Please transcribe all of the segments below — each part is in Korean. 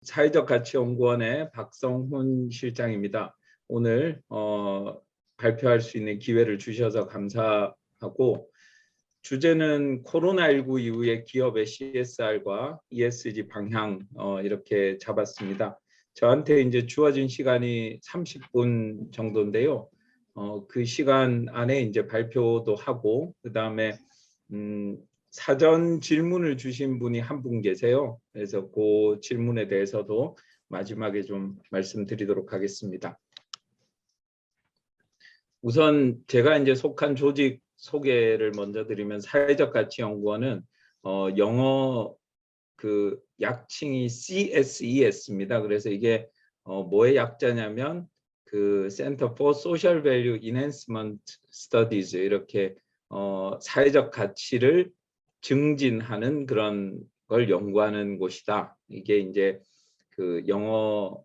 사회적 가치 연구원의 박성훈 실장입니다. 오늘 발표할 수 있는 기회를 주셔서 감사하고, 주제는 코로나19 이후의 기업의 CSR과 ESG 방향 이렇게 잡았습니다. 저한테 이제 주어진 시간이 30분 정도인데요. 그 시간 안에 이제 발표도 하고, 그다음에 사전 질문을 주신 분이 한 분 계세요. 그래서 그 질문에 대해서도 마지막에 좀 말씀드리도록 하겠습니다. 우선 제가 이제 속한 조직 소개를 먼저 드리면, 사회적 가치 연구원은 영어 그 약칭이 CSES입니다. 그래서 이게 뭐의 약자냐면 그 Center for Social Value Enhancement Studies, 이렇게 사회적 가치를 증진하는 그런 걸 연구하는 곳이다. 이게 이제 그 영어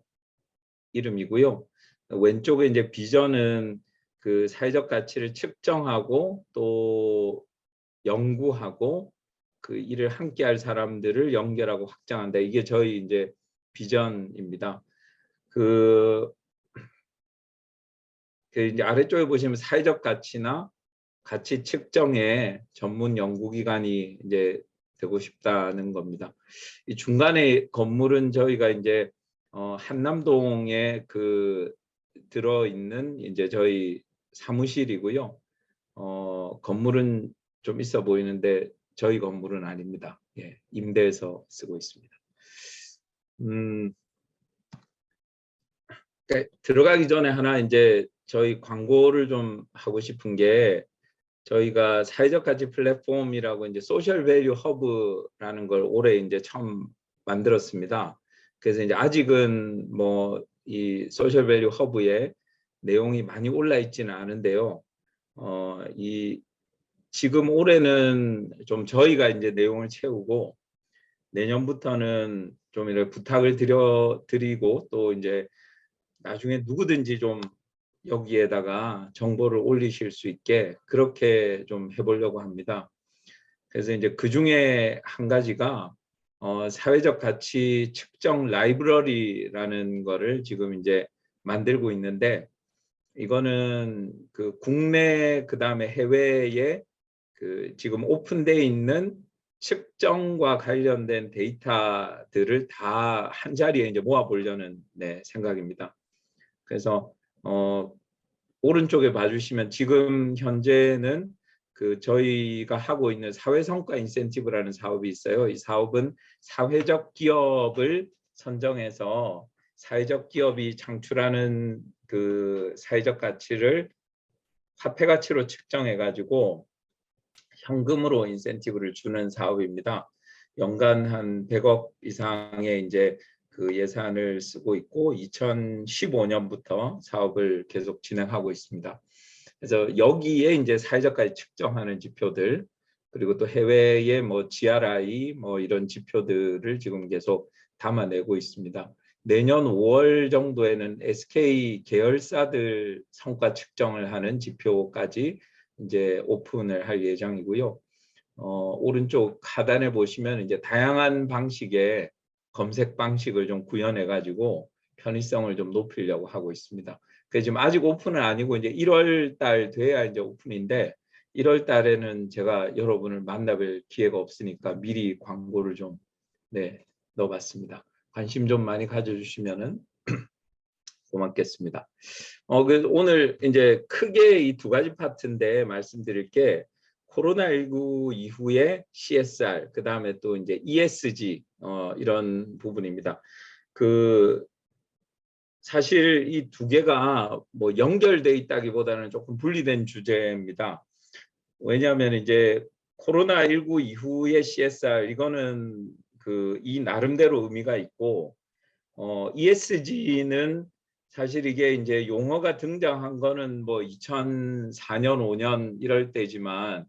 이름이고요. 왼쪽에 이제 비전은 그 사회적 가치를 측정하고 또 연구하고 그 일을 함께 할 사람들을 연결하고 확장한다. 이게 저희 이제 비전입니다. 그 이제 아래쪽에 보시면 사회적 가치나 가치 측정의 전문 연구기관이 이제 되고 싶다는 겁니다. 이 중간에 건물은 저희가 이제 한남동에 그 들어 있는 이제 저희 사무실이고요. 건물은 좀 있어 보이는데 저희 건물은 아닙니다. 예, 임대해서 쓰고 있습니다. 들어가기 전에 하나 이제 저희 광고를 좀 하고 싶은 게, 저희가 사회적 가치 플랫폼이라고 이제 소셜 밸류 허브라는 걸 올해 이제 처음 만들었습니다. 그래서 이제 아직은 뭐 이 소셜 밸류 허브에 내용이 많이 올라 있지는 않은데요. 이 지금 올해는 좀 저희가 이제 내용을 채우고, 내년부터는 좀 이렇게 부탁을 드리고, 또 이제 나중에 누구든지 좀 여기에다가 정보를 올리실 수 있게 그렇게 좀 해보려고 합니다. 그래서 이제 그 중에 한 가지가 사회적 가치 측정 라이브러리라는 거를 지금 이제 만들고 있는데, 이거는 그 국내 그다음에 해외에 그 지금 오픈되어 있는 측정과 관련된 데이터들을 다 한 자리에 이제 모아보려는 생각입니다. 그래서 오른쪽에 봐주시면 지금 현재는 그 저희가 하고 있는 사회성과 인센티브라는 사업이 있어요. 이 사업은 사회적 기업을 선정해서 사회적 기업이 창출하는 그 사회적 가치를 화폐 가치로 측정해 가지고 현금으로 인센티브를 주는 사업입니다. 연간 한 100억 이상의 이제 그 예산을 쓰고 있고, 2015년부터 사업을 계속 진행하고 있습니다. 그래서 여기에 이제 사회적 가치 측정하는 지표들, 그리고 또 해외의 뭐 GRI 뭐 이런 지표들을 지금 계속 담아내고 있습니다. 내년 5월 정도에는 SK 계열사들 성과 측정을 하는 지표까지 이제 오픈을 할 예정이고요. 오른쪽 하단에 보시면 이제 다양한 방식의 검색 방식을 좀 구현해 가지고 편의성을 좀 높이려고 하고 있습니다. 그래서 지금 아직 오픈은 아니고 이제 1월 달 돼야 이제 오픈인데, 1월 달에는 제가 여러분을 만나뵐 기회가 없으니까 미리 광고를 좀 넣어봤습니다. 관심 좀 많이 가져주시면은 고맙겠습니다. 그래서 오늘 이제 크게 이 두 가지 파트인데 말씀드릴 게, 코로나19 이후에 CSR, 그 다음에 또 이제 ESG 이런 부분입니다. 사실 이 두 개가 뭐 연결돼 있다기보다는 조금 분리된 주제입니다. 왜냐하면 이제 코로나19 이후의 CSR, 이거는 이 나름대로 의미가 있고, ESG는 사실 이게 이제 용어가 등장한 거는 뭐 2004년, 5년 이럴 때지만,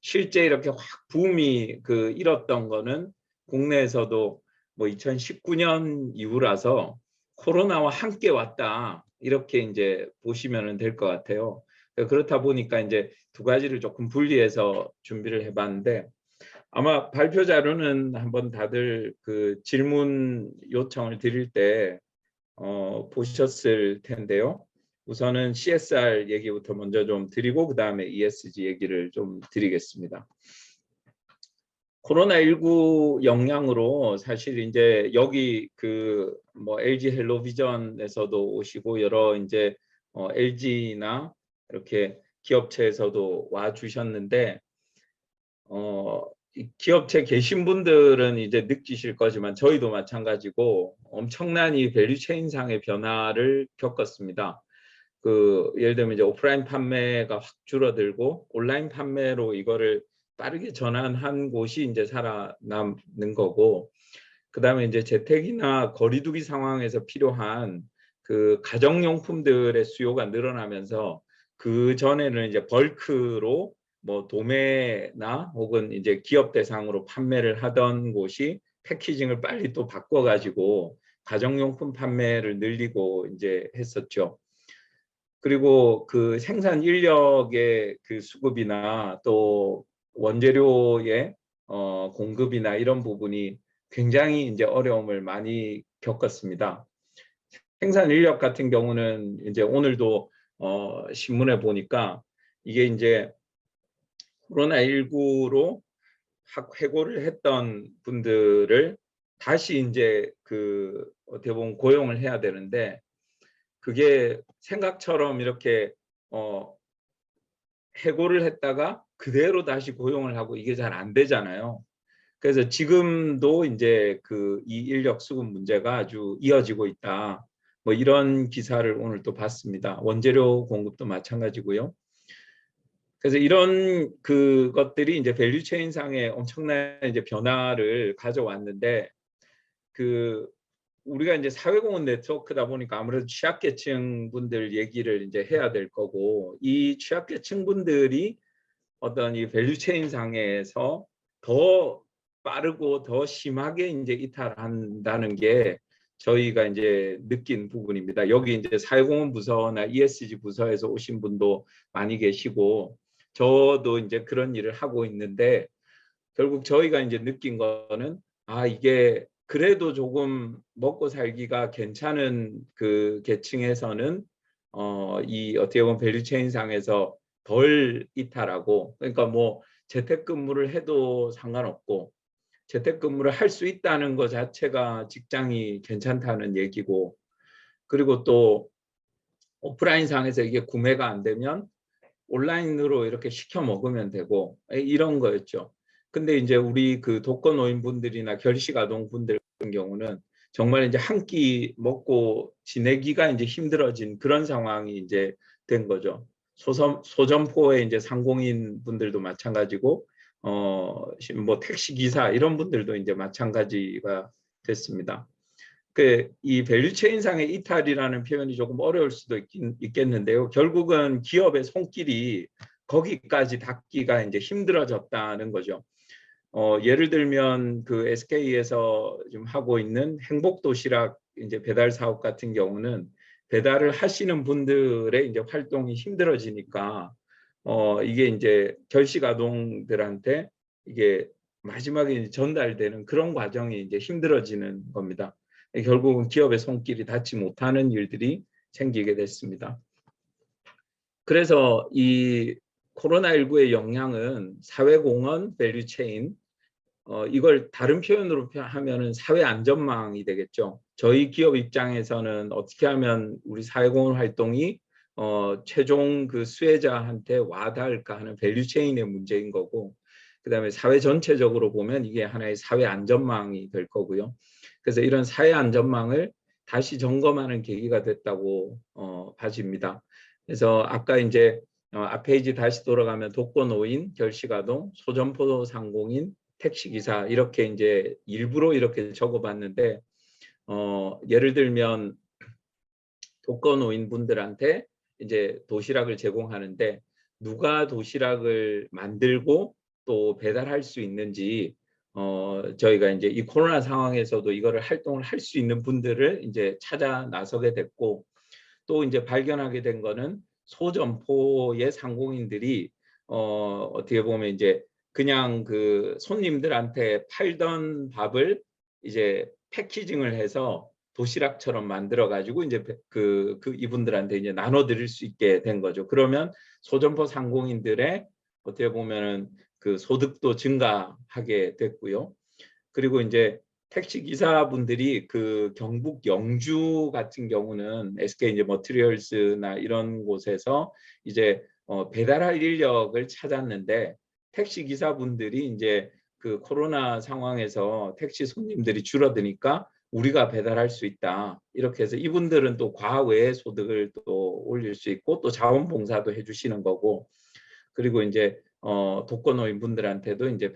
실제 이렇게 확 붐이 일었던 거는 국내에서도 뭐 2019년 이후라서 코로나와 함께 왔다, 이렇게 이제 보시면 될 것 같아요. 그렇다 보니까 이제 두 가지를 조금 분리해서 준비를 해봤는데, 아마 발표 자료는 한번 다들 그 질문 요청을 드릴 때 보셨을 텐데요. 우선은 CSR 얘기부터 먼저 좀 드리고 그 다음에 ESG 얘기를 좀 드리겠습니다. 코로나19 영향으로 사실 이제 여기 그 뭐 LG 헬로비전에서도 오시고 여러 이제 LG나 이렇게 기업체에서도 와 주셨는데 이 기업체 계신 분들은 이제 느끼실 거지만 저희도 마찬가지고 엄청난 이 밸류체인상의 변화를 겪었습니다. 그 예를 들면 이제 오프라인 판매가 확 줄어들고 온라인 판매로 이거를 빠르게 전환한 곳이 이제 살아남는 거고, 그다음에 이제 재택이나 거리두기 상황에서 필요한 그 가정용품들의 수요가 늘어나면서 그 전에는 이제 벌크로 뭐 도매나 혹은 이제 기업 대상으로 판매를 하던 곳이 패키징을 빨리 또 바꿔가지고 가정용품 판매를 늘리고 이제 했었죠. 그리고 그 생산 인력의 그 수급이나 또 원재료의 공급이나 이런 부분이 굉장히 이제 어려움을 많이 겪었습니다. 생산 인력 같은 경우는 이제 오늘도 신문에 보니까 이게 이제 코로나19로 해고를 했던 분들을 다시 이제 그 어떻게 보면 고용을 해야 되는데 그게 생각처럼 이렇게 해고를 했다가 그대로 다시 고용을 하고 이게 잘 안 되잖아요. 그래서 지금도 이제 그 이 인력 수급 문제가 아주 이어지고 있다. 뭐 이런 기사를 오늘 또 봤습니다. 원재료 공급도 마찬가지고요. 그래서 이런 그것들이 이제 밸류체인상에 엄청난 이제 변화를 가져왔는데 그 우리가 이제 사회공헌 네트워크다 보니까 아무래도 취약계층 분들 얘기를 이제 해야 될 거고, 이 취약계층 분들이 어떤 이 밸류체인 상에서 더 빠르고 더 심하게 이제 이탈한다는 게 저희가 이제 느낀 부분입니다. 여기 이제 사회공헌 부서나 ESG 부서에서 오신 분도 많이 계시고 저도 이제 그런 일을 하고 있는데 결국 저희가 이제 느낀 거는 이게 그래도 조금 먹고 살기가 괜찮은 그 계층에서는 이 어떻게 보면 밸류체인상에서 덜 이탈하고, 그러니까 뭐 재택근무를 해도 상관없고 재택근무를 할 수 있다는 것 자체가 직장이 괜찮다는 얘기고, 그리고 또 오프라인 상에서 이게 구매가 안 되면 온라인으로 이렇게 시켜 먹으면 되고 이런 거였죠. 근데 이제 우리 그 독거노인분들이나 결식아동분들 같은 경우는 정말 이제 한 끼 먹고 지내기가 이제 힘들어진 그런 상황이 이제 된 거죠. 소점포의 이제 상공인 분들도 마찬가지고 뭐 택시 기사 이런 분들도 이제 마찬가지가 됐습니다. 이 밸류체인상의 이탈이라는 표현이 조금 어려울 수도 있겠는데요. 결국은 기업의 손길이 거기까지 닿기가 이제 힘들어졌다는 거죠. 예를 들면 그 SK에서 좀 하고 있는 행복도시락 이제 배달 사업 같은 경우는 배달을 하시는 분들의 이제 활동이 힘들어지니까 이게 이제 결식 아동들한테 이게 마지막에 전달되는 그런 과정이 이제 힘들어지는 겁니다. 결국은 기업의 손길이 닿지 못하는 일들이 생기게 됐습니다. 그래서 이 코로나19의 영향은 사회공헌 밸류체인, 이걸 다른 표현으로 하면은 사회 안전망이 되겠죠. 저희 기업 입장에서는 어떻게 하면 우리 사회공헌 활동이 최종 그 수혜자한테 와닿을까 하는 밸류체인의 문제인 거고, 그다음에 사회 전체적으로 보면 이게 하나의 사회 안전망이 될 거고요. 그래서 이런 사회 안전망을 다시 점검하는 계기가 됐다고 봐집니다. 그래서 아까 이제 앞 페이지 다시 돌아가면 독거노인, 결식아동, 소점포 상공인, 택시기사 이렇게 이제 일부러 이렇게 적어봤는데 예를 들면 독거노인 분들한테 이제 도시락을 제공하는데 누가 도시락을 만들고 또 배달할 수 있는지 저희가 이제 이 코로나 상황에서도 이거를 활동을 할 수 있는 분들을 이제 찾아 나서게 됐고, 또 이제 발견하게 된 거는 소점포의 상공인들이 어떻게 보면 이제 그냥 그 손님들한테 팔던 밥을 이제 패키징을 해서 도시락처럼 만들어 가지고 이제 그 이분들한테 이제 나눠 드릴 수 있게 된 거죠. 그러면 소점포 상공인들의 어떻게 보면은 그 소득도 증가하게 됐고요. 그리고 이제 택시 기사분들이 그 경북 영주 같은 경우는 SK 이제 머티리얼스나 이런 곳에서 이제 배달할 인력을 찾았는데, 택시 기사분들이 이제 그 코로나 상황에서 택시 손님들이 줄어드니까 우리가 배달할 수 있다, 이렇게 해서 이분들은 또 과외 소득을 또 올릴 수 있고 또 자원봉사도 해주시는 거고, 그리고 이제 독거노인 분들한테도 이제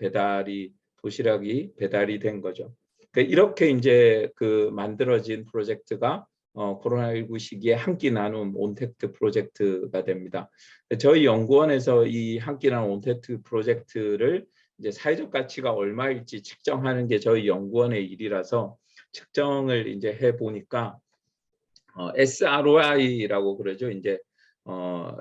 도시락이 배달이 된 거죠. 그러니까 이렇게 이제 그 만들어진 프로젝트가 코로나19 시기에 한 끼 나눔 온택트 프로젝트가 됩니다. 저희 연구원에서 이 한 끼 나눔 온택트 프로젝트를 이제 사회적 가치가 얼마일지 측정하는 게 저희 연구원의 일이라서 측정을 이제 해 보니까 SROI라고 그러죠. 이제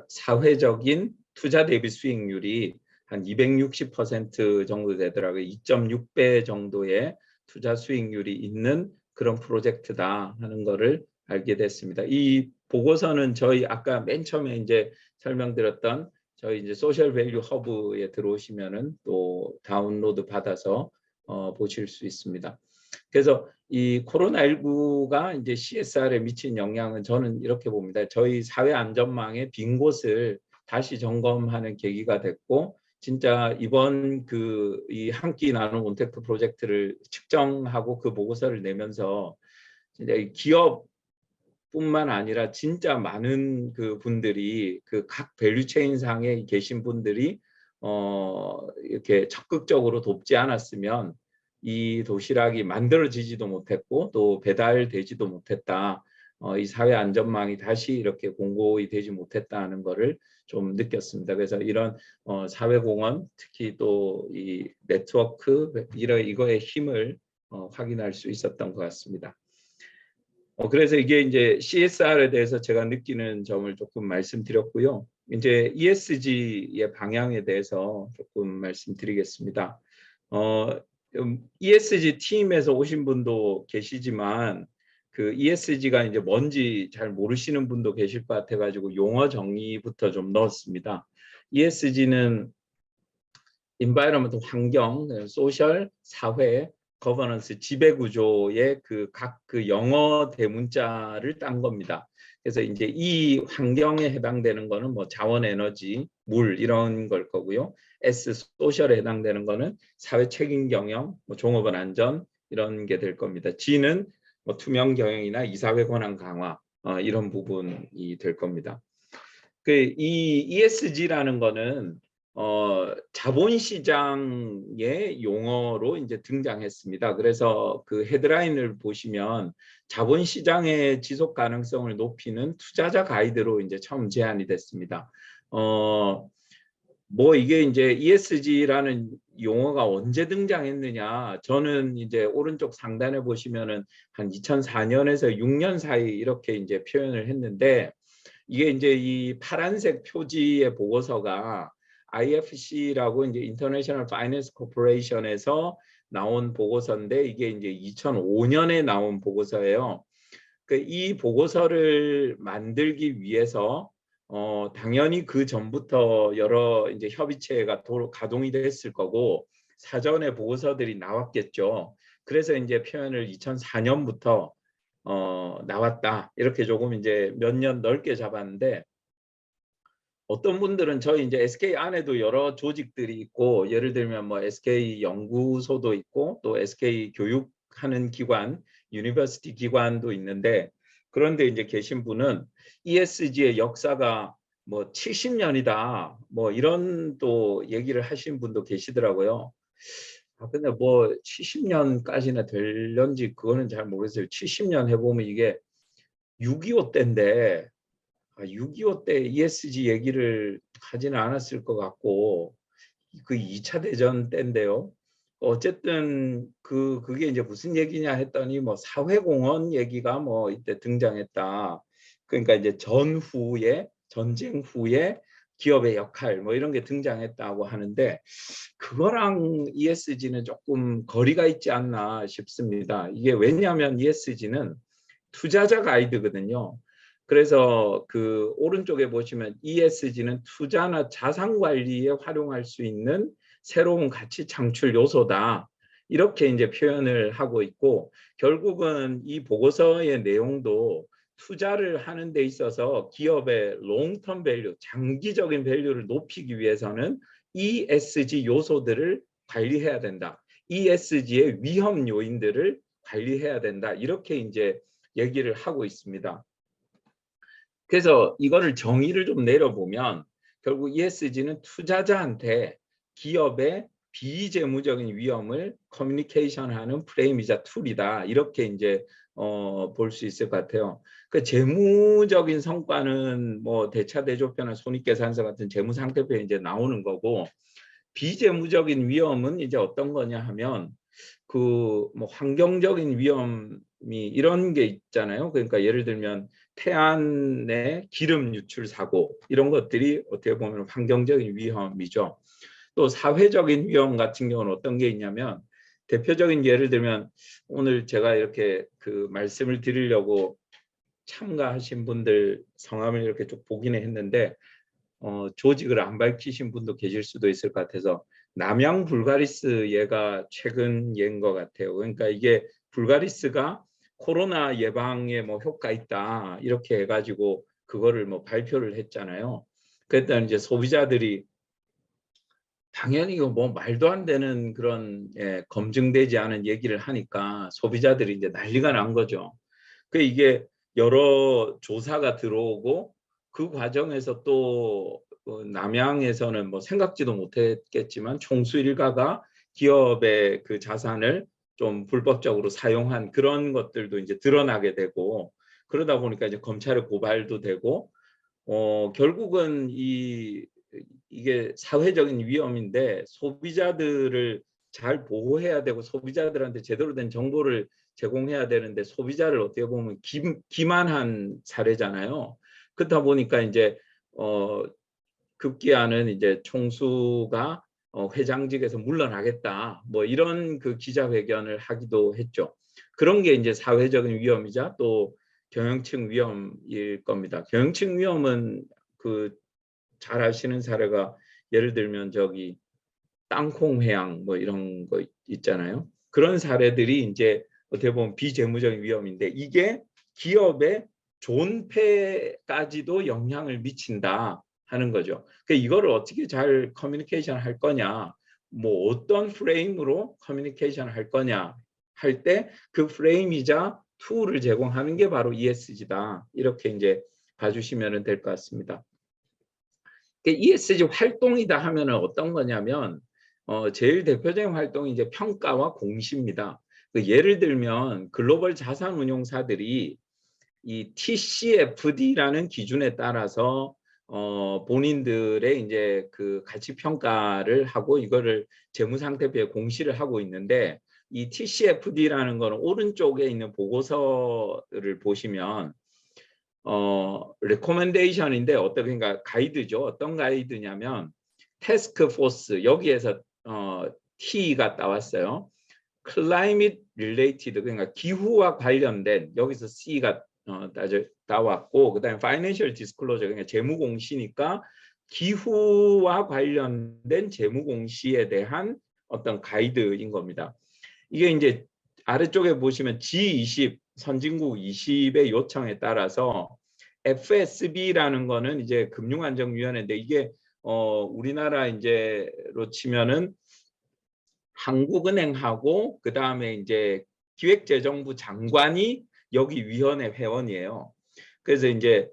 사회적인 투자 대비 수익률이 한 260% 정도 되더라고요. 2.6배 정도의 투자 수익률이 있는 그런 프로젝트다 하는 거를 알게 됐습니다. 이 보고서는 저희 아까 맨 처음에 이제 설명드렸던 저희 이제 소셜 밸류 허브에 들어오시면은 또 다운로드 받아서 보실 수 있습니다. 그래서 이 코로나19가 이제 CSR에 미친 영향은 저는 이렇게 봅니다. 저희 사회 안전망의 빈 곳을 다시 점검하는 계기가 됐고, 진짜 이번 그 이 한 끼 나눔 온택트 프로젝트를 측정하고 그 보고서를 내면서 진짜 기업뿐만 아니라 진짜 많은 그 분들이 그 각 밸류체인 상에 계신 분들이 이렇게 적극적으로 돕지 않았으면 이 도시락이 만들어지지도 못했고 또 배달되지도 못했다. 이 사회 안전망이 다시 이렇게 공고히 되지 못했다는 것을 좀 느꼈습니다. 그래서 이런 사회공헌, 특히 또 이 네트워크 이거의 힘을 확인할 수 있었던 것 같습니다. 그래서 이게 이제 CSR에 대해서 제가 느끼는 점을 조금 말씀드렸고요. 이제 ESG의 방향에 대해서 조금 말씀드리겠습니다. ESG 팀에서 오신 분도 계시지만 그 ESG가 이제 뭔지 잘 모르시는 분도 계실 것 같아가지고 용어 정의부터 좀 넣었습니다. ESG는 environment 환경, 소셜, 사회, 거버넌스, 지배구조의 그 각 그 영어 대문자를 딴 겁니다. 그래서 이제 이 환경에 해당되는 거는 뭐 자원에너지, 물 이런 걸 거고요. S 소셜에 해당되는 거는 사회 책임 경영, 뭐 종업원 안전 이런 게 될 겁니다. G는 뭐 투명 경영이나 이사회 권한 강화 이런 부분이 될 겁니다. 이 ESG라는 거는 자본시장의 용어로 이제 등장했습니다. 그래서 그 헤드라인을 보시면 자본시장의 지속 가능성을 높이는 투자자 가이드로 이제 처음 제안이 됐습니다. 뭐 이게 이제 ESG라는 용어가 언제 등장했느냐? 저는 이제 오른쪽 상단에 보시면은 한 2004년에서 6년 사이 이렇게 이제 표현을 했는데, 이게 이제 이 파란색 표지의 보고서가 IFC라고 이제 인터내셔널 파이낸스 코퍼레이션에서 나온 보고서인데, 이게 이제 2005년에 나온 보고서예요. 이 보고서를 만들기 위해서 당연히 그 전부터 여러 이제 협의체가 가동이 됐을 거고 사전에 보고서들이 나왔겠죠. 그래서 이제 표현을 2004년부터 나왔다, 이렇게 조금 이제 몇 년 넓게 잡았는데, 어떤 분들은 저희 이제 SK 안에도 여러 조직들이 있고, 예를 들면 뭐 SK 연구소도 있고 또 SK 교육하는 기관, 유니버시티 기관도 있는데, 그런데 이제 계신 분은 ESG의 역사가 뭐 70년이다 뭐 이런 또 얘기를 하신 분도 계시더라고요. 근데 뭐 70년까지나 될런지 그거는 잘 모르겠어요. 70년 해보면 이게 6.25 때인데 6.25 때 ESG 얘기를 하지는 않았을 것 같고 그 2차 대전 때인데요. 어쨌든 그게 이제 무슨 얘기냐 했더니 뭐 사회공헌 얘기가 뭐 이때 등장했다. 그러니까 이제 전쟁 후에 기업의 역할 뭐 이런 게 등장했다고 하는데 그거랑 ESG는 조금 거리가 있지 않나 싶습니다. 이게 왜냐하면 ESG는 투자자 가이드거든요. 그래서 그 오른쪽에 보시면 ESG는 투자나 자산 관리에 활용할 수 있는 새로운 가치 창출 요소다. 이렇게 이제 표현을 하고 있고 결국은 이 보고서의 내용도 투자를 하는 데 있어서 기업의 롱텀 밸류, 장기적인 밸류를 높이기 위해서는 ESG 요소들을 관리해야 된다. ESG의 위험 요인들을 관리해야 된다. 이렇게 이제 얘기를 하고 있습니다. 그래서 이거를 정의를 좀 내려보면 결국 ESG는 투자자한테 기업의 비재무적인 위험을 커뮤니케이션하는 프레임이자 툴이다. 이렇게 이제 볼 수 있을 것 같아요. 그 재무적인 성과는 뭐 대차대조표나 손익계산서 같은 재무상태표에 이제 나오는 거고 비재무적인 위험은 이제 어떤 거냐 하면 그 뭐 환경적인 위험이 이런 게 있잖아요. 그러니까 예를 들면 태안의 기름 유출 사고 이런 것들이 어떻게 보면 환경적인 위험이죠. 또 사회적인 위험 같은 경우는 어떤 게 있냐면 대표적인 예를 들면 오늘 제가 이렇게 그 말씀을 드리려고 참가하신 분들 성함을 이렇게 쭉 보기는 했는데 조직을 안 밝히신 분도 계실 수도 있을 것 같아서 남양 불가리스 예가 최근 예인 것 같아요. 그러니까 이게 불가리스가 코로나 예방에 뭐 효과 있다 이렇게 해가지고 그거를 뭐 발표를 했잖아요. 그랬더니 이제 소비자들이 당연히 이거 뭐 말도 안 되는 그런 검증되지 않은 얘기를 하니까 소비자들이 이제 난리가 난 거죠. 그 이게 여러 조사가 들어오고 그 과정에서 또 남양에서는 뭐 생각지도 못했겠지만 총수 일가가 기업의 그 자산을 좀 불법적으로 사용한 그런 것들도 이제 드러나게 되고 그러다 보니까 이제 검찰에 고발도 되고 결국은 이게 사회적인 위험인데 소비자들을 잘 보호해야 되고 소비자들한테 제대로 된 정보를 제공해야 되는데 소비자를 어떻게 보면 기만한 사례잖아요. 그렇다 보니까 이제 급기야는 이제 총수가 회장직에서 물러나겠다. 뭐 이런 그 기자회견을 하기도 했죠. 그런 게 이제 사회적인 위험이자 또 경영층 위험일 겁니다. 경영층 위험은 그 잘 아시는 사례가 예를 들면 저기 땅콩 회항 뭐 이런 거 있잖아요. 그런 사례들이 이제 어떻게 보면 비재무적인 위험인데 이게 기업의 존폐까지도 영향을 미친다 하는 거죠. 그러니까 이거를 어떻게 잘 커뮤니케이션 할 거냐, 뭐 어떤 프레임으로 커뮤니케이션 할 거냐 할 때 그 프레임이자 툴을 제공하는 게 바로 ESG다. 이렇게 이제 봐주시면 될 것 같습니다. ESG 활동이다 하면 어떤 거냐면 제일 대표적인 활동이 이제 평가와 공시입니다. 예를 들면 글로벌 자산운용사들이 이 TCFD라는 기준에 따라서 본인들의 이제 그 가치 평가를 하고 이거를 재무상태표에 공시를 하고 있는데 이 TCFD라는 거는 오른쪽에 있는 보고서를 보시면 레코멘데이션인데 어떤 그러니까 가이드죠. 어떤 가이드냐면 태스크 포스 여기에서 T가 따왔어요. 클라이밋 릴레이티드 그러니까 기후와 관련된 여기서 C가 따왔고 그다음에 파이낸셜 디스클로저 그러니까 재무 공시니까 기후와 관련된 재무 공시에 대한 어떤 가이드인 겁니다. 이게 이제 아래쪽에 보시면 G20 선진국 20의 요청에 따라서 FSB라는 거는 이제 금융안정위원회인데 이게 우리나라 이제로 치면은 한국은행하고 그 다음에 이제 기획재정부 장관이 여기 위원회 회원이에요. 그래서 이제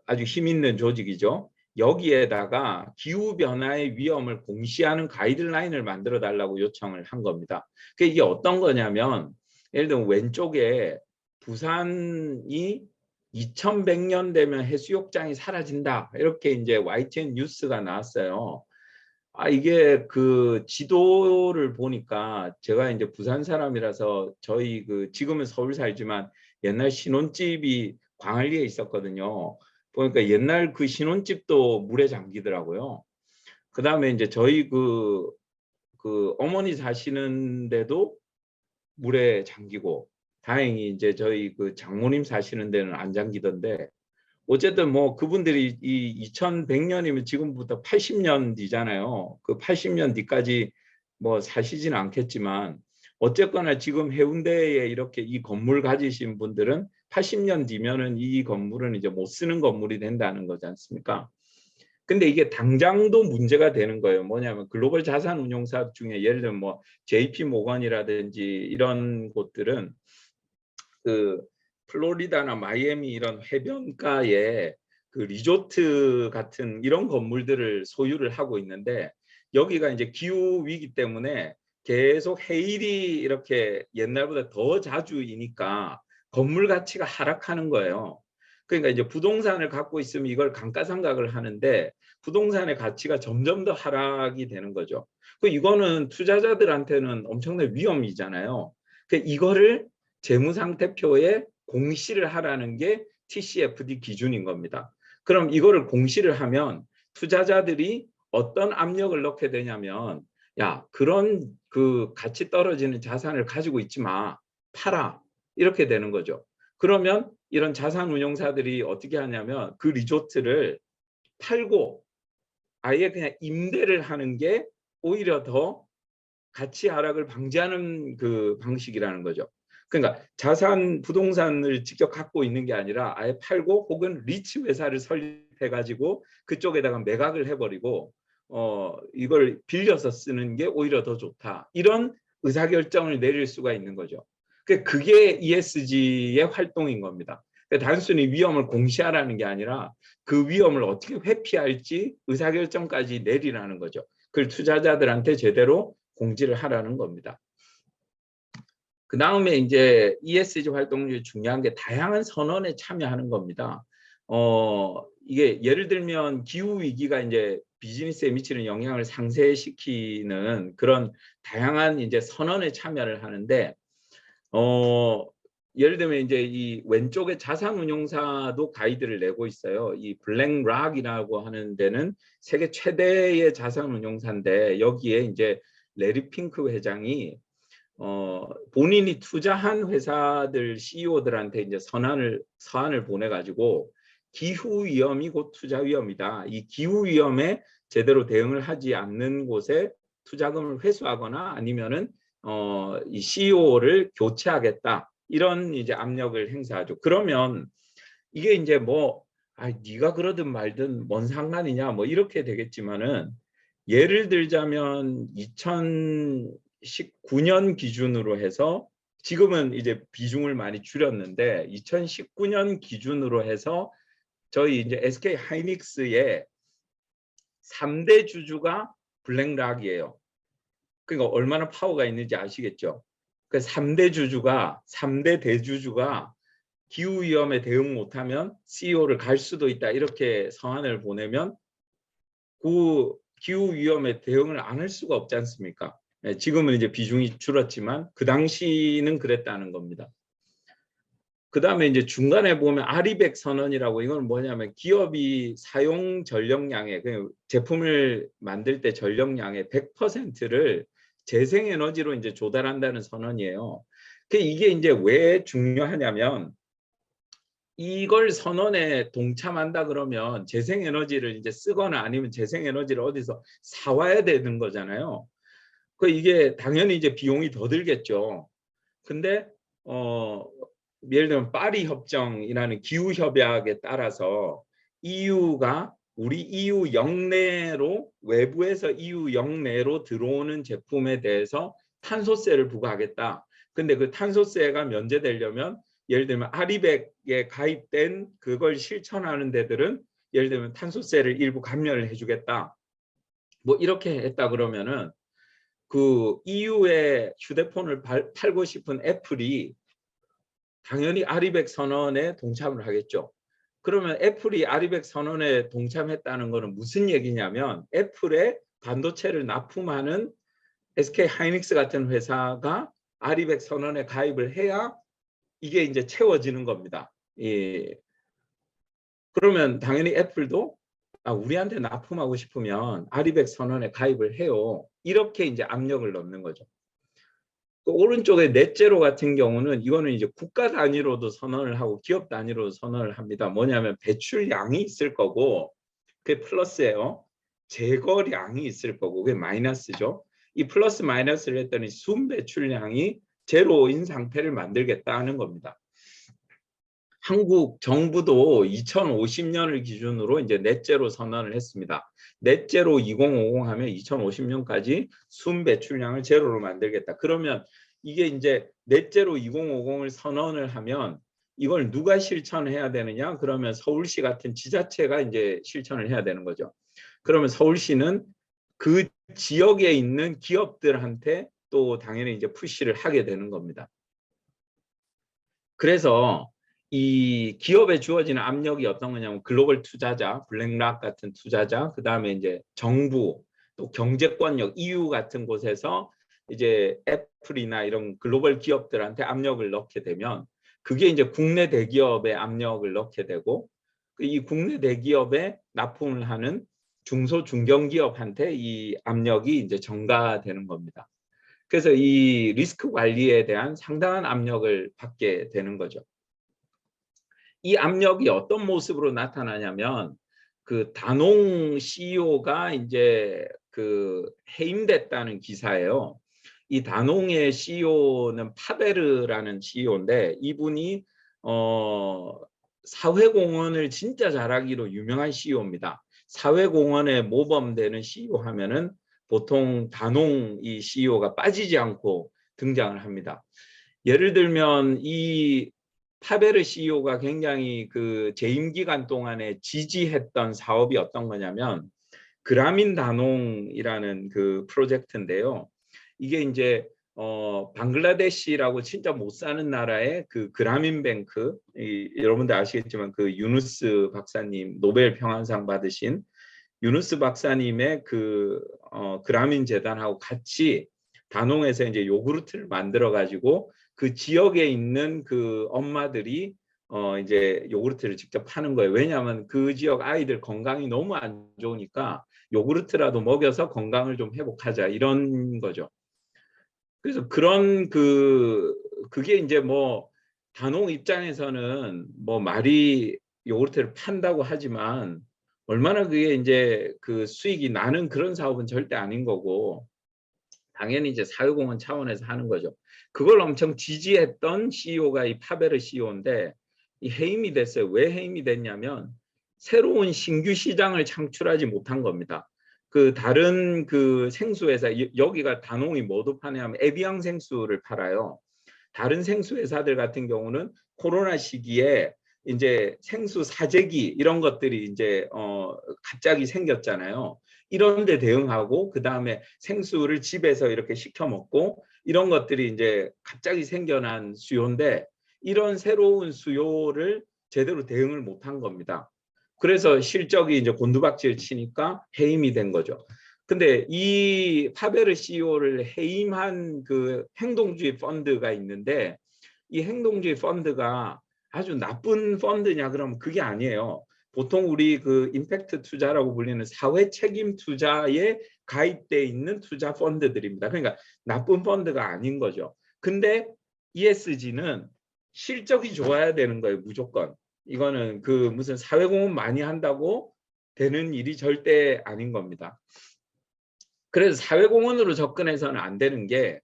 아주 힘 있는 조직이죠. 여기에다가 기후변화의 위험을 공시하는 가이드라인을 만들어 달라고 요청을 한 겁니다. 이게 어떤 거냐면 예를 들면 왼쪽에 부산이 2100년 되면 해수욕장이 사라진다. 이렇게 이제 YTN 뉴스가 나왔어요. 이게 그 지도를 보니까 제가 이제 부산 사람이라서 저희 그 지금은 서울 살지만 옛날 신혼집이 광안리에 있었거든요. 보니까 옛날 그 신혼집도 물에 잠기더라고요. 그다음에 이제 저희 그 어머니 사시는데도 물에 잠기고, 다행히 이제 저희 그 장모님 사시는 데는 안 잠기던데, 어쨌든 뭐 그분들이 이 2100년이면 지금부터 80년 뒤잖아요. 그 80년 뒤까지 뭐 사시지는 않겠지만, 어쨌거나 지금 해운대에 이렇게 이 건물 가지신 분들은 80년 뒤면은 이 건물은 이제 못 쓰는 건물이 된다는 거지 않습니까? 근데 이게 당장도 문제가 되는 거예요. 뭐냐면 글로벌 자산 운용사 중에 예를 들면 뭐 JP 모건이라든지 이런 곳들은 그 플로리다나 마이애미 이런 해변가에 그 리조트 같은 이런 건물들을 소유를 하고 있는데, 여기가 이제 기후 위기 때문에 계속 해일이 이렇게 옛날보다 더 자주 이니까 건물 가치가 하락하는 거예요. 그러니까 이제 부동산을 갖고 있으면 이걸 감가상각을 하는데 부동산의 가치가 점점 더 하락이 되는 거죠. 이거는 투자자들한테는 엄청난 위험이잖아요. 이거를 재무상태표에 공시를 하라는 게 TCFD 기준인 겁니다. 그럼 이거를 공시를 하면 투자자들이 어떤 압력을 넣게 되냐면, 야, 그런 그 가치 떨어지는 자산을 가지고 있지 마, 팔아, 이렇게 되는 거죠. 그러면 이런 자산운용사들이 어떻게 하냐면 그 리조트를 팔고 아예 그냥 임대를 하는 게 오히려 더 가치 하락을 방지하는 그 방식이라는 거죠. 그러니까 자산 부동산을 직접 갖고 있는 게 아니라 아예 팔고 혹은 리츠 회사를 설립해 가지고 그쪽에다가 매각을 해버리고 이걸 빌려서 쓰는 게 오히려 더 좋다, 이런 의사결정을 내릴 수가 있는 거죠. 그게 ESG의 활동인 겁니다. 단순히 위험을 공시하라는 게 아니라 그 위험을 어떻게 회피할지 의사결정까지 내리라는 거죠. 그걸 투자자들한테 제대로 공지를 하라는 겁니다. 그 다음에 이제 ESG 활동 중에 중요한 게 다양한 선언에 참여하는 겁니다. 이게 예를 들면 기후 위기가 이제 비즈니스에 미치는 영향을 상쇄시키는 그런 다양한 이제 선언에 참여를 하는데, 예를 들면 이제 이 왼쪽에 자산운용사도 가이드를 내고 있어요. 이 블랙락이라고 하는 데는 세계 최대의 자산운용사인데, 여기에 이제 레리 핑크 회장이 본인이 투자한 회사들 CEO들한테 이제 서한을 보내가지고 기후 위험이 곧 투자 위험이다, 이 기후 위험에 제대로 대응을 하지 않는 곳에 투자금을 회수하거나 아니면은 이 CEO를 교체하겠다, 이런 이제 압력을 행사하죠. 그러면 이게 이제 뭐 네가 그러든 말든 뭔 상관이냐 뭐 이렇게 되겠지만은, 예를 들자면 2019년 기준으로 해서, 지금은 이제 비중을 많이 줄였는데 2019년 기준으로 해서 저희 이제 SK 하이닉스의 3대 주주가 블랙락이에요. 그러니까 얼마나 파워가 있는지 아시겠죠? 그 3대 주주가, 3대 대주주가 기후 위험에 대응 못하면 CEO를 갈 수도 있다, 이렇게 서한을 보내면 그 기후 위험에 대응을 안 할 수가 없지 않습니까? 지금은 이제 비중이 줄었지만 그 당시는 그랬다는 겁니다. 그 다음에 이제 중간에 보면 아리백 선언이라고, 이건 뭐냐면 기업이 사용 전력량의 제품을 만들 때 전력량의 100%를 재생에너지로 이제 조달한다는 선언이에요. 이게 이제 왜 중요하냐면, 이걸 선언에 동참한다 그러면 재생에너지를 이제 쓰거나 아니면 재생에너지를 어디서 사와야 되는 거잖아요. 이게 당연히 이제 비용이 더 들겠죠. 근데 예를 들면 파리 협정이라는 기후 협약에 따라서 EU가 우리 EU 영내로, 외부에서 EU 영내로 들어오는 제품에 대해서 탄소세를 부과하겠다. 근데 그 탄소세가 면제되려면 예를 들면 아리백에 가입된 그걸 실천하는 데들은 예를 들면 탄소세를 일부 감면을 해주겠다, 뭐 이렇게 했다 그러면은 그 EU의 휴대폰을 팔고 싶은 애플이 당연히 아리백 선언에 동참을 하겠죠. 그러면 애플이 아리백 선언에 동참했다는 것은 무슨 얘기냐면, 애플의 반도체를 납품하는 SK 하이닉스 같은 회사가 아리백 선언에 가입을 해야 이게 이제 채워지는 겁니다. 예. 그러면 당연히 애플도 우리한테 납품하고 싶으면 아리백 선언에 가입을 해요. 이렇게 이제 압력을 넣는 거죠. 그 오른쪽에 넷제로 같은 경우는 이거는 이제 국가 단위로도 선언을 하고 기업 단위로도 선언을 합니다. 뭐냐면 배출량이 있을 거고 그게 플러스예요. 제거량이 있을 거고 그게 마이너스죠. 이 플러스 마이너스를 했더니 순 배출량이 제로인 상태를 만들겠다는 겁니다. 한국 정부도 2050년을 기준으로 이제 넷제로 선언을 했습니다. 넷제로 2050 하면 2050년까지 순 배출량을 제로로 만들겠다. 그러면 이게 이제 넷제로 2050을 선언을 하면 이걸 누가 실천해야 되느냐? 그러면 서울시 같은 지자체가 이제 실천을 해야 되는 거죠. 그러면 서울시는 그 지역에 있는 기업들한테 또 당연히 이제 푸시를 하게 되는 겁니다. 그래서 이 기업에 주어지는 압력이 어떤 거냐면 글로벌 투자자, 블랙락 같은 투자자, 그 다음에 이제 정부, 또 경제권력, EU 같은 곳에서 이제 애플이나 이런 글로벌 기업들한테 압력을 넣게 되면 그게 이제 국내 대기업에 압력을 넣게 되고 이 국내 대기업에 납품을 하는 중소 중견기업한테 이 압력이 이제 전가되는 겁니다. 그래서 이 리스크 관리에 대한 상당한 압력을 받게 되는 거죠. 이 압력이 어떤 모습으로 나타나냐면 그 다농 CEO가 이제 그 해임됐다는 기사예요. 이 다농의 CEO는 파베르라는 CEO인데 이분이 사회공헌을 진짜 잘하기로 유명한 CEO입니다. 사회공헌에 모범되는 CEO 하면은 보통 다농 이 CEO가 빠지지 않고 등장을 합니다. 예를 들면 이 파베르 CEO가 굉장히 그 재임 기간 동안에 지지했던 사업이 어떤 거냐면 그라민 다농이라는 그 프로젝트인데요. 이게 이제 방글라데시라고 진짜 못 사는 나라의 그 그라민 뱅크, 여러분들 아시겠지만 그 유누스 박사님 노벨 평화상 받으신 유누스 박사님의 그 그라민 재단하고 같이 다농에서 이제 요구르트를 만들어 가지고 그 지역에 있는 그 엄마들이 이제 요구르트를 직접 파는 거예요. 왜냐하면 그 지역 아이들 건강이 너무 안 좋으니까 요구르트라도 먹여서 건강을 좀 회복하자 이런 거죠. 그래서 그런 그게 이제 뭐 다농 입장에서는 뭐 말이 요구르트를 판다고 하지만 얼마나 그게 이제 그 수익이 나는 그런 사업은 절대 아닌 거고 당연히 이제 사회공헌 차원에서 하는 거죠. 그걸 엄청 지지했던 CEO가 이 파베르 CEO인데 이 해임이 됐어요. 왜 해임이 됐냐면 새로운 신규 시장을 창출하지 못한 겁니다. 그 다른 그 생수회사 여기가 다농이 뭐도 파냐면 에비앙 생수를 팔아요. 다른 생수 회사들 같은 경우는 코로나 시기에 이제 생수 사재기 이런 것들이 이제 갑자기 생겼잖아요. 이런 데 대응하고 그다음에 생수를 집에서 이렇게 시켜 먹고 이런 것들이 이제 갑자기 생겨난 수요인데 이런 새로운 수요를 제대로 대응을 못한 겁니다. 그래서 실적이 이제 곤두박질 치니까 해임이 된 거죠. 근데 이 파베르 CEO를 해임한 그 행동주의 펀드가 있는데 이 행동주의 펀드가 아주 나쁜 펀드냐 그러면 그게 아니에요. 보통 우리 그 임팩트 투자라고 불리는 사회 책임 투자에 가입돼 있는 투자 펀드들입니다. 그러니까 나쁜 펀드가 아닌 거죠. 근데 ESG는 실적이 좋아야 되는 거예요, 무조건. 이거는 그 무슨 사회공헌 많이 한다고 되는 일이 절대 아닌 겁니다. 그래서 사회공헌으로 접근해서는 안 되는 게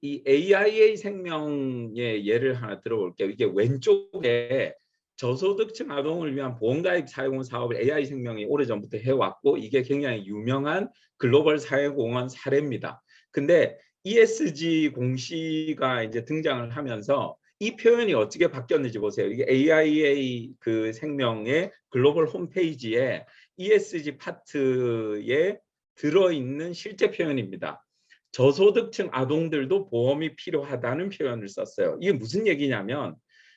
이 AIA 생명의 예를 하나 들어볼게요. 이게 왼쪽에 저소득층 아동을 위한 보험가입 사회공헌 사업을 AI 생명이 오래전부터 해왔고 이게 굉장히 유명한 글로벌 사회공헌 사례입니다. 근데 ESG 공시가 이제 등장을 하면서 이 표현이 어떻게 바뀌었는지 보세요. 이게 AIA 그 생명의 글로벌 홈페이지에 ESG 파트에 들어있는 실제 표현입니다. 저소득층 아동들도 보험이 필요하다는 표현을 썼어요. 이게 무슨 얘기냐면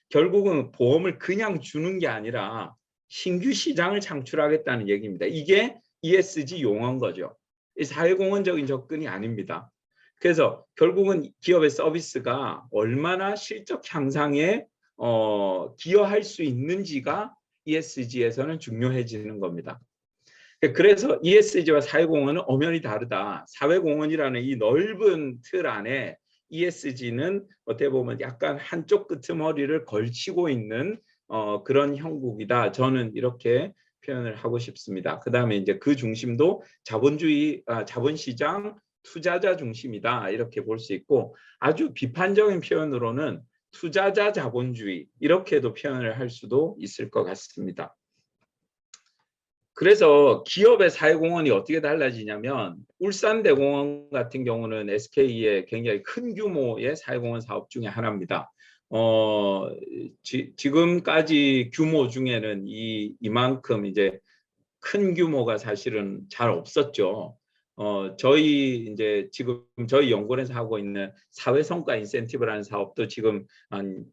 결국은 보험을 그냥 주는 게 아니라 신규 시장을 창출하겠다는 얘기입니다. 이게 ESG 용어인 거죠. 사회공헌적인 접근이 아닙니다. 그래서 결국은 기업의 서비스가 얼마나 실적 향상에 기여할 수 있는지가 ESG에서는 중요해지는 겁니다. 그래서 ESG와 사회공헌은 엄연히 다르다. 사회공헌이라는 이 넓은 틀 안에 ESG는 어떻게 보면 약간 한쪽 끄트머리를 걸치고 있는 그런 형국이다. 저는 이렇게 표현을 하고 싶습니다. 그 다음에 이제 그 중심도 자본주의, 자본시장, 투자자 중심이다. 이렇게 볼 수 있고, 아주 비판적인 표현으로는 투자자 자본주의 이렇게도 표현을 할 수도 있을 것 같습니다. 그래서 기업의 사회공헌이 어떻게 달라지냐면 울산대공원 같은 경우는 SK의 굉장히 큰 규모의 사회공헌 사업 중에 하나입니다. 지금까지 규모 중에는 이만큼 이제 큰 규모가 사실은 잘 없었죠. 지금 저희 연구원에서 하고 있는 사회성과 인센티브라는 사업도 지금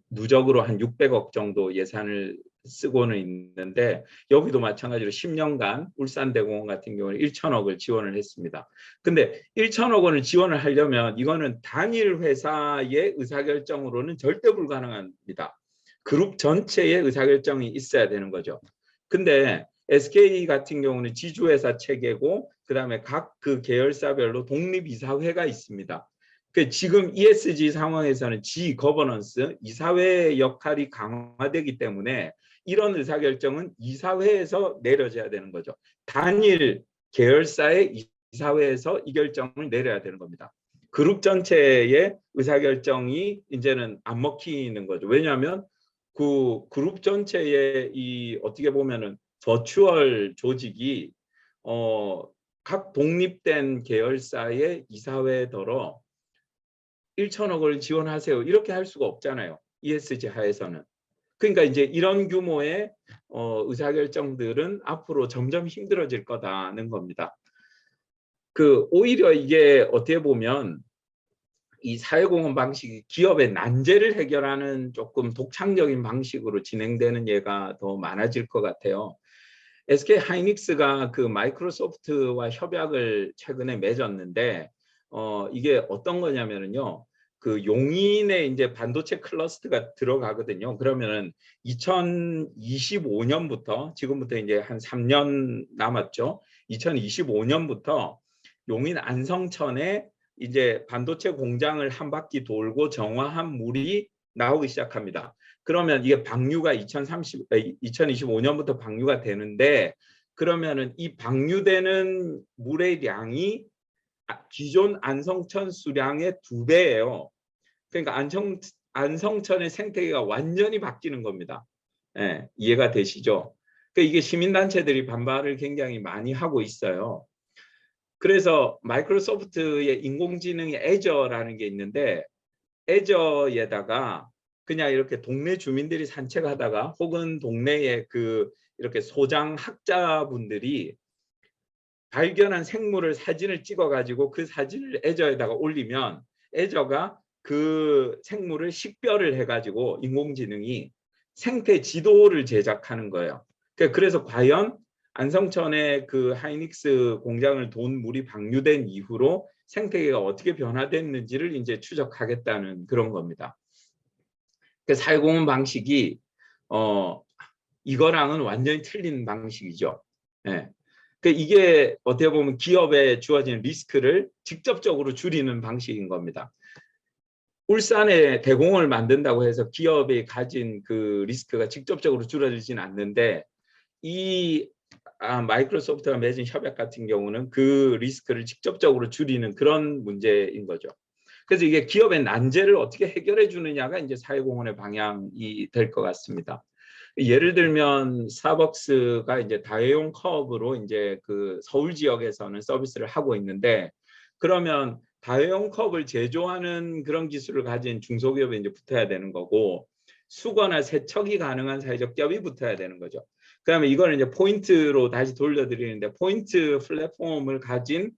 누적으로 한 600억 정도 예산을 쓰고는 있는데, 여기도 마찬가지로 10년간 울산대공원 같은 경우는 1천억을 지원을 했습니다. 근데 1천억 원을 지원을 하려면 이거는 단일 회사의 의사결정으로는 절대 불가능합니다. 그룹 전체의 의사결정이 있어야 되는 거죠. 근데 SK 같은 경우는 지주회사 체계고, 그다음에 각 그 계열사별로 독립이사회가 있습니다. 지금 ESG 상황에서는 G-거버넌스, 이사회의 역할이 강화되기 때문에 이런 의사결정은 이사회에서 내려져야 되는 거죠. 단일 계열사의 이사회에서 이 결정을 내려야 되는 겁니다. 그룹 전체의 의사결정이 이제는 안 먹히는 거죠. 왜냐하면 그 그룹 전체의 이 어떻게 보면은 버추얼 조직이 각 독립된 계열사의 이사회더러 1천억을 지원하세요 이렇게 할 수가 없잖아요. ESG 하에서는. 그러니까 이제 이런 규모의 의사결정들은 앞으로 점점 힘들어질 거다는 겁니다. 오히려 이게 어떻게 보면 이 사회공헌 방식이 기업의 난제를 해결하는 조금 독창적인 방식으로 진행되는 예가 더 많아질 것 같아요. SK 하이닉스가 그 마이크로소프트와 협약을 최근에 맺었는데 이게 어떤 거냐면요. 그 용인에 이제 반도체 클러스터가 들어가거든요. 그러면은 2025년부터 지금부터 이제 한 3년 남았죠. 2025년부터 용인 안성천에 이제 반도체 공장을 한 바퀴 돌고 정화한 물이 나오기 시작합니다. 그러면 이게 방류가 2025년부터 방류가 되는데, 그러면은 이 방류되는 물의 양이 기존 안성천 수량의 2배예요. 그러니까 안성천의 생태계가 완전히 바뀌는 겁니다. 예, 이해가 되시죠? 그러니까 이게 시민단체들이 반발을 굉장히 많이 하고 있어요. 그래서 마이크로소프트의 인공지능의 애저라는 게 있는데, 애저에다가 그냥 이렇게 동네 주민들이 산책하다가 혹은 동네에 이렇게 소장 학자분들이 발견한 생물을 사진을 찍어가지고 그 사진을 애저에다가 올리면 애저가 그 생물을 식별을 해가지고 인공지능이 생태 지도를 제작하는 거예요. 그래서 과연 안성천의 그 하이닉스 공장을 돈 물이 방류된 이후로 생태계가 어떻게 변화됐는지를 이제 추적하겠다는 그런 겁니다. 사회공헌 방식이 이거랑은 완전히 틀린 방식이죠. 예. 이게 어떻게 보면 기업에 주어지는 리스크를 직접적으로 줄이는 방식인 겁니다. 울산에 대공원을 만든다고 해서 기업이 가진 그 리스크가 직접적으로 줄어들지는 않는데, 마이크로소프트가 맺은 협약 같은 경우는 그 리스크를 직접적으로 줄이는 그런 문제인 거죠. 그래서 이게 기업의 난제를 어떻게 해결해 주느냐가 이제 사회공헌의 방향이 될 것 같습니다. 예를 들면 스타벅스가 이제 다회용 컵으로 이제 그 서울 지역에서는 서비스를 하고 있는데, 그러면 다회용 컵을 제조하는 그런 기술을 가진 중소기업에 이제 붙어야 되는 거고, 수거나 세척이 가능한 사회적 기업이 붙어야 되는 거죠. 그다음에 이걸 이제 포인트로 다시 돌려드리는데, 포인트 플랫폼을 가진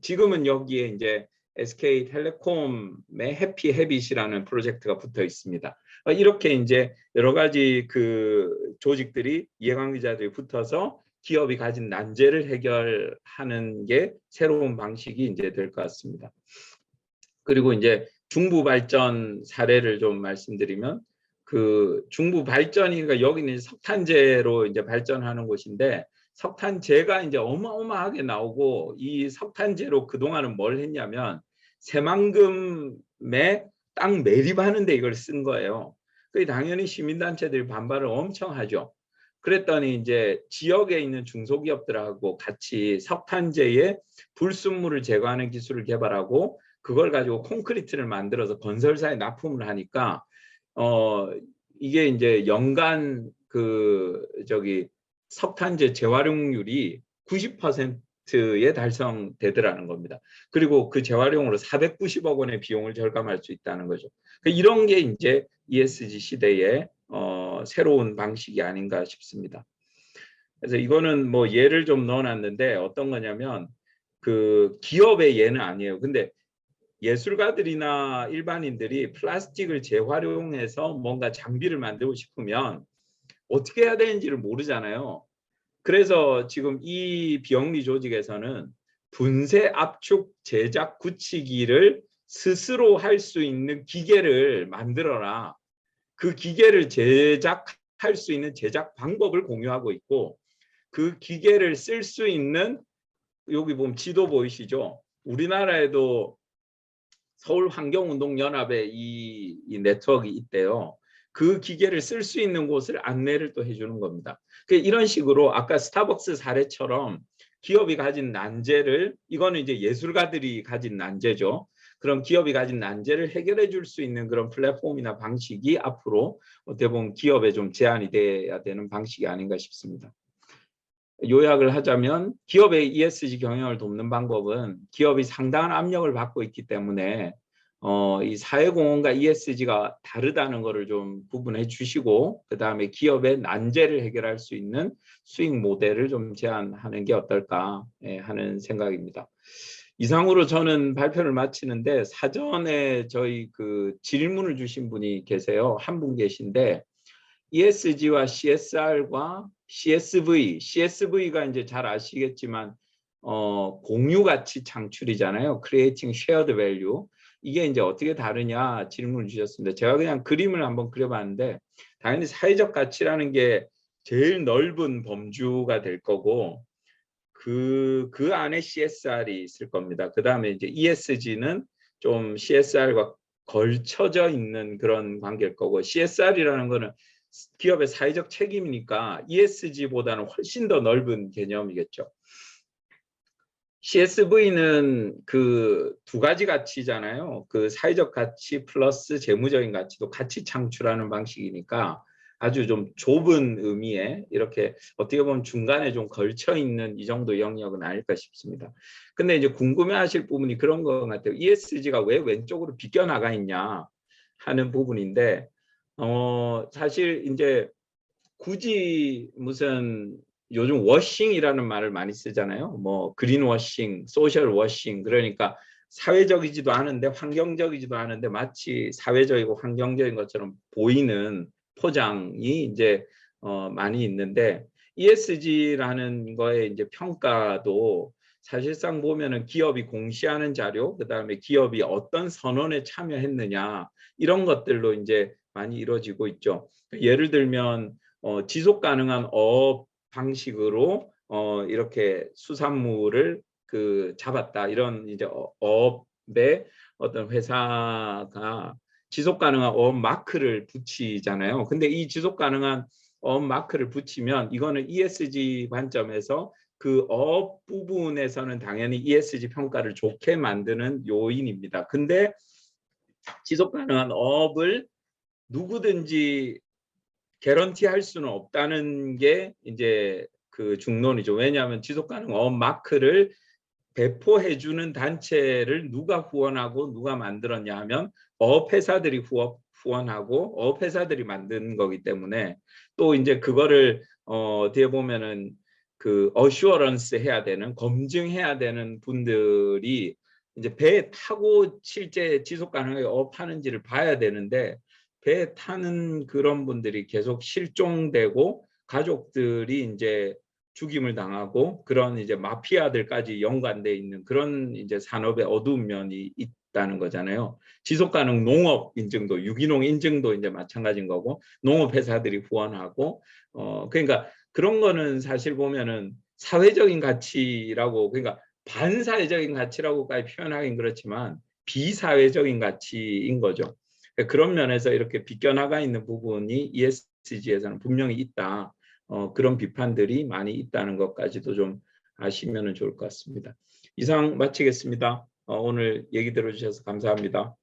지금은 여기에 이제 SK텔레콤의 해피해빗이라는 프로젝트가 붙어 있습니다. 이렇게 이제 여러 가지 그 조직들이, 이해관계자들이 붙어서 기업이 가진 난제를 해결하는 게 새로운 방식이 이제 될 것 같습니다. 그리고 이제 중부 발전 사례를 좀 말씀드리면, 그 중부 발전이니까 여기는 석탄재로 이제 발전하는 곳인데 석탄재가 이제 어마어마하게 나오고 이 석탄재로 그동안은 뭘 했냐면 새만금에 땅 매립하는데 이걸 쓴 거예요. 그 당연히 시민단체들이 반발을 엄청 하죠. 그랬더니 이제 지역에 있는 중소기업들하고 같이 석탄재의 불순물을 제거하는 기술을 개발하고 그걸 가지고 콘크리트를 만들어서 건설사에 납품을 하니까 이게 이제 연간 그 석탄재 재활용률이 90%에 달성되더라는 겁니다. 그리고 그 재활용으로 490억 원의 비용을 절감할 수 있다는 거죠. 이런 게 이제 ESG 시대의 새로운 방식이 아닌가 싶습니다. 그래서 이거는 뭐 예를 좀 넣어놨는데 어떤 거냐면 그 기업의 예는 아니에요. 근데 예술가들이나 일반인들이 플라스틱을 재활용해서 뭔가 장비를 만들고 싶으면 어떻게 해야 되는지를 모르잖아요. 그래서 지금 이 비영리 조직에서는 분쇄 압축 제작 굳히기를 스스로 할 수 있는 기계를 만들어라. 그 기계를 제작할 수 있는 제작 방법을 공유하고 있고 그 기계를 쓸 수 있는 여기 보면 지도 보이시죠? 우리나라에도 서울환경운동연합에 이 네트워크가 있대요. 그 기계를 쓸 수 있는 곳을 안내를 또 해주는 겁니다. 이런 식으로 아까 스타벅스 사례처럼 기업이 가진 난제를 이거는 이제 예술가들이 가진 난제죠. 그런 기업이 가진 난제를 해결해 줄 수 있는 그런 플랫폼이나 방식이 앞으로 어떻게 보면 기업에 좀 제한이 돼야 되는 방식이 아닌가 싶습니다. 요약을 하자면 기업의 ESG 경영을 돕는 방법은 기업이 상당한 압력을 받고 있기 때문에 이 사회공헌과 ESG가 다르다는 것을 좀 구분해 주시고 그 다음에 기업의 난제를 해결할 수 있는 수익 모델을 좀 제안하는 게 어떨까 하는 생각입니다. 이상으로 저는 발표를 마치는데 사전에 저희 그 질문을 주신 분이 계세요. 한 분 계신데 ESG와 CSR과 CSV가 이제 잘 아시겠지만 공유 가치 창출이잖아요. Creating Shared Value. 이게 이제 어떻게 다르냐 질문을 주셨습니다. 제가 그냥 그림을 한번 그려봤는데 당연히 사회적 가치라는 게 제일 넓은 범주가 될 거고 그 안에 CSR이 있을 겁니다. 그 다음에 이제 ESG는 좀 CSR과 걸쳐져 있는 그런 관계일 거고 CSR이라는 거는 기업의 사회적 책임이니까 ESG보다는 훨씬 더 넓은 개념이겠죠. CSV는 그 두 가지 가치잖아요. 그 사회적 가치 플러스 재무적인 가치도 같이 창출하는 방식이니까 아주 좀 좁은 의미에 이렇게 어떻게 보면 중간에 좀 걸쳐 있는 이 정도 영역은 아닐까 싶습니다. 근데 이제 궁금해하실 부분이 그런 것 같아요. ESG가 왜 왼쪽으로 비껴나가 있냐 하는 부분인데 사실 이제 굳이 무슨 요즘 워싱이라는 말을 많이 쓰잖아요. 뭐 그린 워싱, 소셜 워싱 그러니까 사회적이지도 않은데 환경적이지도 않은데 마치 사회적이고 환경적인 것처럼 보이는 포장이 이제 많이 있는데 ESG라는 거에 이제 평가도 사실상 보면은 기업이 공시하는 자료, 그다음에 기업이 어떤 선언에 참여했느냐 이런 것들로 이제 많이 이루어지고 있죠. 예를 들면 지속 가능한 어업 방식으로 이렇게 수산물을 그 잡았다 이런 이제 어업의 어떤 회사가 지속 가능한 어업 마크를 붙이잖아요. 근데 이 지속 가능한 어업 마크를 붙이면 이거는 ESG 관점에서 그 어업 부분에서는 당연히 ESG 평가를 좋게 만드는 요인입니다. 근데 지속 가능한 어업을 누구든지 개런티 할 수는 없다는 게 이제 그 중론이죠. 왜냐하면 지속 가능 어업 마크를 배포해 주는 단체를 누가 후원하고 누가 만들었냐 하면 어업회사들이 후원하고 어업회사들이 만든 거기 때문에 또 이제 그거를 어떻게 보면은 그 어슈어런스 해야 되는 검증해야 되는 분들이 이제 배 타고 실제 지속 가능하게 어업하는지를 봐야 되는데 배 타는 그런 분들이 계속 실종되고 가족들이 이제 죽임을 당하고 그런 이제 마피아들까지 연관돼 있는 그런 이제 산업의 어두운 면이 있다는 거잖아요. 지속가능 농업 인증도 유기농 인증도 이제 마찬가지인 거고 농업 회사들이 후원하고 그러니까 그런 거는 사실 보면은 사회적인 가치라고 그러니까 반사회적인 가치라고까지 표현하긴 그렇지만 비사회적인 가치인 거죠. 그런 면에서 이렇게 비껴나가 있는 부분이 ESG에서는 분명히 있다. 그런 비판들이 많이 있다는 것까지도 좀 아시면 좋을 것 같습니다. 이상 마치겠습니다. 오늘 얘기 들어주셔서 감사합니다.